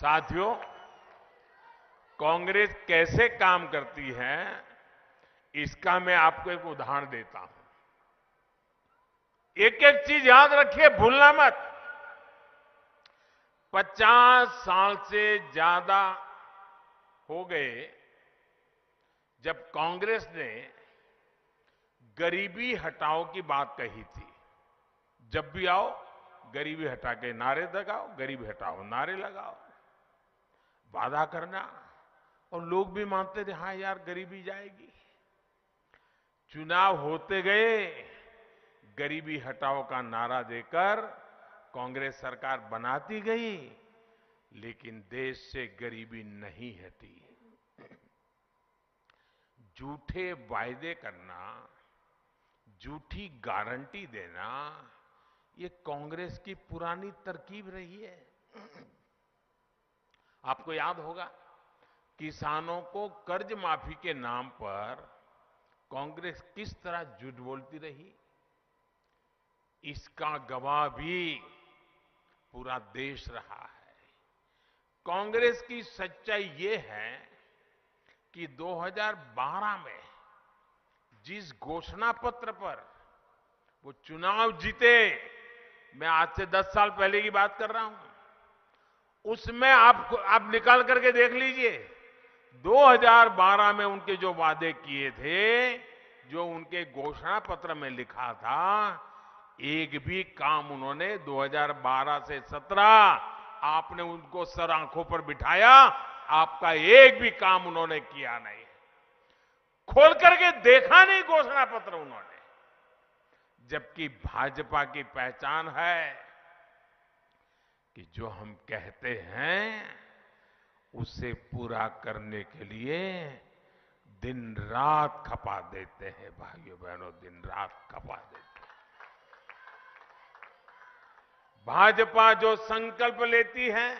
साथियों, कांग्रेस कैसे काम करती है इसका मैं आपको एक उदाहरण देता हूं। एक एक चीज याद रखिए, भूलना मत। 50 साल से ज्यादा हो गए जब कांग्रेस ने गरीबी हटाओ की बात कही थी। जब भी आओ गरीबी हटा के नारे लगाओ, गरीबी हटाओ नारे लगाओ, वादा करना, और लोग भी मानते थे हाँ यार गरीबी जाएगी। चुनाव होते गए, गरीबी हटाओ का नारा देकर कांग्रेस सरकार बनाती गई, लेकिन देश से गरीबी नहीं हटी। झूठे वायदे करना, झूठी गारंटी देना, ये कांग्रेस की पुरानी तरकीब रही है। आपको याद होगा, किसानों को कर्ज माफी के नाम पर कांग्रेस किस तरह झूठ बोलती रही। इसका गवाह भी पूरा देश रहा है। कांग्रेस की सच्चाई ये है कि 2012 में जिस घोषणा पत्र पर वो चुनाव जीते, मैं आज से 10 साल पहले की बात कर रहा हूं, उसमें आप निकाल करके देख लीजिए। 2012 में उनके जो वादे किए थे, जो उनके घोषणा पत्र में लिखा था, एक भी काम उन्होंने 2012 से 17 आपने उनको सर आंखों पर बिठाया, आपका एक भी काम उन्होंने किया नहीं। खोल करके देखा नहीं घोषणा पत्र उन्होंने। जबकि भाजपा की पहचान है कि जो हम कहते हैं उसे पूरा करने के लिए दिन रात खपा देते हैं। भाइयों बहनों, दिन रात खपा देते हैं। भाजपा जो संकल्प लेती है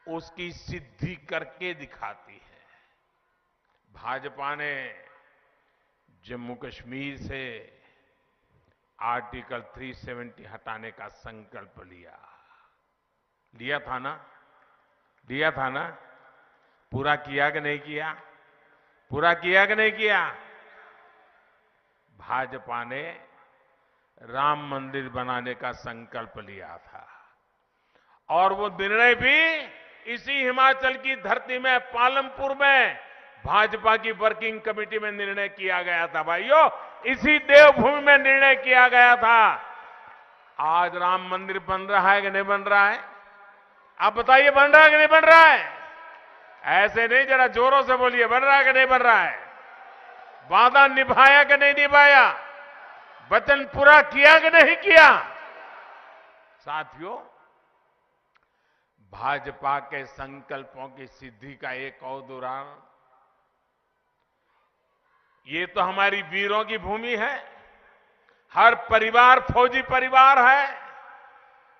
उसकी सिद्धि करके दिखाती है। भाजपा ने जम्मू कश्मीर से आर्टिकल 370 हटाने का संकल्प लिया था ना? पूरा किया कि नहीं किया? पूरा किया कि नहीं किया? भाजपा ने राम मंदिर बनाने का संकल्प लिया था, और वो निर्णय भी इसी हिमाचल की धरती में, पालमपुर में भाजपा की वर्किंग कमेटी में निर्णय किया गया था। भाइयों, इसी देवभूमि में निर्णय किया गया था। आज राम मंदिर बन रहा है कि नहीं बन रहा है? आप बताइए, बन रहा है कि नहीं बन रहा है? ऐसे नहीं, जरा जोरों से बोलिए, बन रहा है कि नहीं बन रहा है? वादा निभाया कि नहीं निभाया? वचन पूरा किया कि नहीं किया? साथियों, भाजपा के संकल्पों की सिद्धि का एक और उदाहरण, ये तो हमारी वीरों की भूमि है। हर परिवार फौजी परिवार है,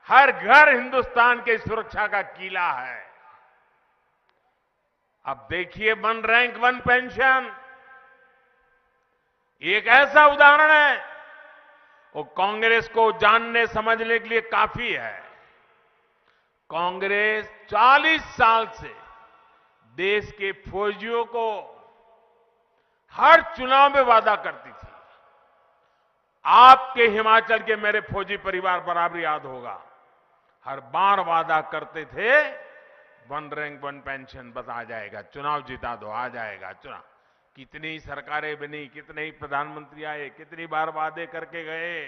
हर घर हिंदुस्तान के सुरक्षा का किला है। अब देखिए, 1 रैंक 1 पेंशन एक ऐसा उदाहरण है, वो कांग्रेस को जानने समझने के लिए काफी है। कांग्रेस 40 साल से देश के फौजियों को हर चुनाव में वादा करती थी। आपके हिमाचल के मेरे फौजी परिवार बराबर याद होगा, हर बार वादा करते थे 1 रैंक 1 पेंशन बस आ जाएगा, चुनाव जिता दो, आ जाएगा चुनाव। कितनी सरकारें बनी, कितने ही प्रधानमंत्री आए, कितनी बार वादे करके गए,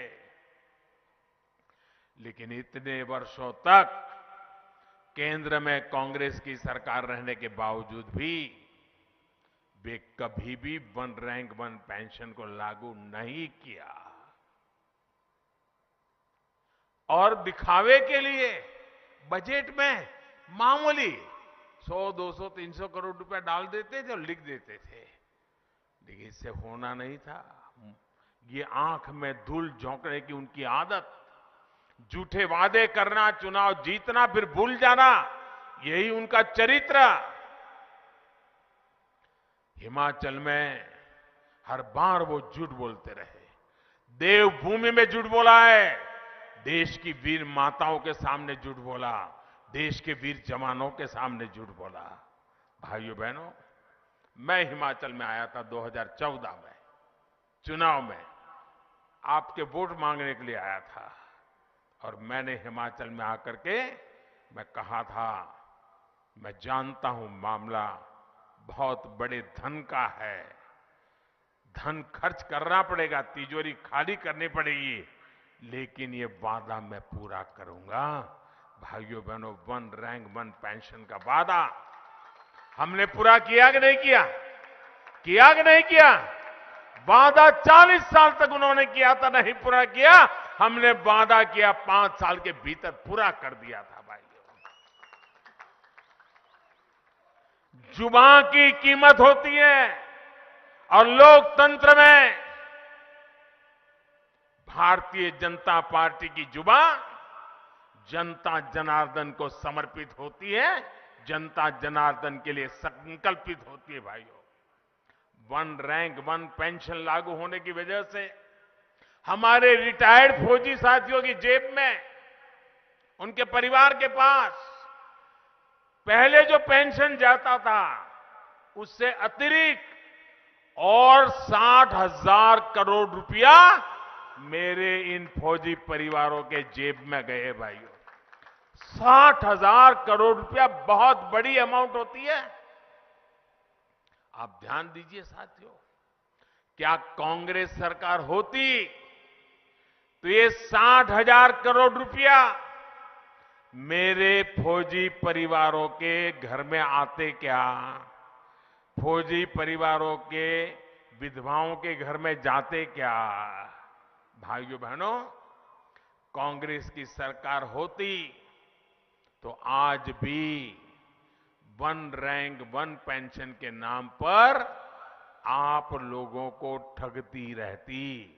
लेकिन इतने वर्षों तक केंद्र में कांग्रेस की सरकार रहने के बावजूद भी वे कभी भी 1 रैंक 1 पेंशन को लागू नहीं किया। और दिखावे के लिए बजट में मामूली 100, 200, 300 करोड़ रुपया डाल देते थे और लिख देते थे, लेकिन इससे होना नहीं था। ये आंख में धूल झोंकने की उनकी आदत, झूठे वादे करना, चुनाव जीतना फिर भूल जाना, यही उनका चरित्र। हिमाचल में हर बार वो झूठ बोलते रहे। देवभूमि में झूठ बोला है, देश की वीर माताओं के सामने झूठ बोला, देश के वीर जवानों के सामने झूठ बोला। भाइयों बहनों, मैं हिमाचल में आया था 2014 में, चुनाव में आपके वोट मांगने के लिए आया था। और मैंने हिमाचल में आकर के मैं कहा था, मैं जानता हूं मामला बहुत बड़े धन का है, धन खर्च करना पड़ेगा, तिजोरी खाली करनी पड़ेगी, लेकिन ये वादा मैं पूरा करूंगा। भाइयों बहनों, वन रैंक वन पेंशन का वादा हमने पूरा किया कि नहीं किया? किया कि नहीं किया? वादा 40 साल तक उन्होंने किया था, नहीं पूरा किया। हमने वादा किया, 5 साल के भीतर पूरा कर दिया था। भाइयों, जुबान की कीमत होती है और लोकतंत्र में भारतीय जनता पार्टी की जुबान जनता जनार्दन को समर्पित होती है, जनता जनार्दन के लिए संकल्पित होती है। भाइयों, वन रैंक वन पेंशन लागू होने की वजह से हमारे रिटायर्ड फौजी साथियों की जेब में, उनके परिवार के पास पहले जो पेंशन जाता था उससे अतिरिक्त और 60,000 करोड़ रुपया मेरे इन फौजी परिवारों के जेब में गए। भाइयों, 60,000 करोड़ रुपया बहुत बड़ी अमाउंट होती है। आप ध्यान दीजिए साथियों, क्या कांग्रेस सरकार होती तो ये 60,000 करोड़ रुपया मेरे फौजी परिवारों के घर में आते क्या? फौजी परिवारों के विधवाओं के घर में जाते क्या? भाइयों बहनों, कांग्रेस की सरकार होती तो आज भी वन रैंक वन पेंशन के नाम पर आप लोगों को ठगती रहती।